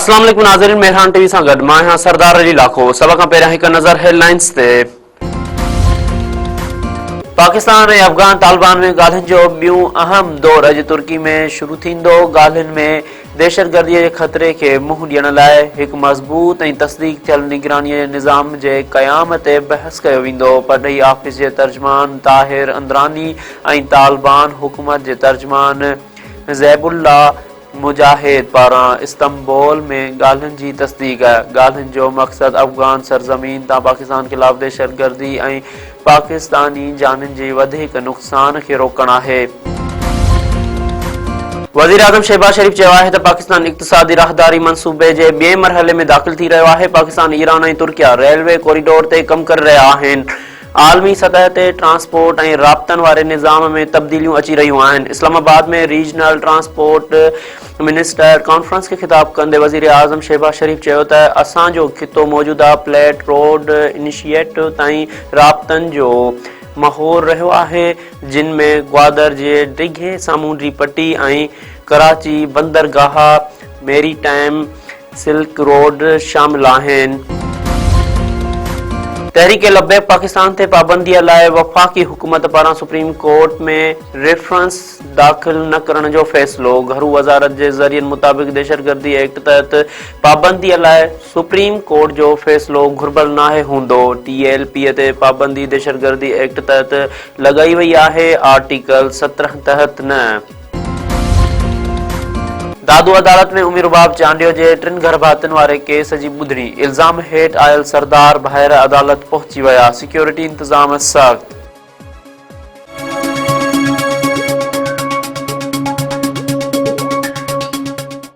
अस्सलाम वालेकुम नाज़रीन, मेहरान टीवी सां गॾु मां आहियां सरदार अली लाखो। सभ खां पहिरियां हिकु नज़र हेडलाइंस ते। पाकिस्तान ऐं अफ़गान तालिबान में ॻाल्हियुनि जो ॿियूं अहम दौर अॼु तुर्की में शुरू थींदो। ॻाल्हियुनि में दहशतगर्दीअ जे ख़तरे खे मुंहुं ॾियण लाइ हिकु मज़बूत ऐं तस्दीक थियल निगरानीअ निज़ाम जे क़याम ते बहस कयो वेंदो। परॾेही ऑफिस जे तर्जुमान ताहिर अंदरानी ऐं तालिबान हुकूमत जे तर्जुमान ज़ैबुल्लाह मुजाहिद पारां इस्तंबुल में ॻाल्हियुनि जी तस्दीक। ॻाल्हियुनि जो मक़सदु अफ़गान सरज़मीन तां पाकिस्तान ख़िलाफ़ दहशतगर्दी ऐं पाकिस्तानी जानुनि जी वधीक नुक़सान खे रोकणु आहे। वज़ीर आज़म शहबाज शरीफ़ चयो आहे त पाकिस्तान इक़्तिसादी राहदारी मंसूबे जे ॿिएं मरहले में दाख़िल थी रहियो आहे। पाकिस्तान, ईरान ऐं तुर्किया रेलवे कॉरिडोर ते कमु करे रहिया आहिनि। आलमी सतह ते ट्रांसपोर्ट ऐं राब्तनि वारे निज़ाम में तब्दीलियूं अची रहियूं आहिनि। इस्लामाबाद में रीजनल ट्रांसपोर्ट मिनिस्टर कॉन्फ्रेंस खे ख़िताब कंदे वज़ीर आज़म शहबाज शरीफ़ चयो त असांजो खितो मौजूदा प्लेट रोड इनिशिएटिव ताईं राब्तनि जो माहौल रहियो आहे, जिन में ग्वादर जे डिघे सामूंडी पट्टी ऐं कराची बंदरगाह मेरीटाइम सिल्क रोड शामिल आहिनि। तहरीक लब्बैक पाकिस्तान ते पाबंदीअ लाइ वफ़ाक़ी हुकूमत पारां सुप्रीम कोर्ट में रेफरेंस दाख़िल न करण जो फ़ैसिलो। घरू वज़ारत जे ज़रियनि मुताबिक़ दहशतगर्दी एक्ट तहत पाबंदीअ लाइ सुप्रीम कोर्ट जो फ़ैसिलो घुर्बल नाहे हूंदो। TLP ते पाबंदी दहशतगर्दी एक्ट तहत लॻाई वई आहे, आर्टिकल 17 तहत न। दादू अदालत में उमिरि बाब चांडियो जे 3 गर्भातियुनि वारे केस जी ॿुधणी। इल्ज़ाम हेठि आयल सरदार ॿाहिरि अदालत पहुची विया। सिक्योरिटी इंतज़ाम सख़्त।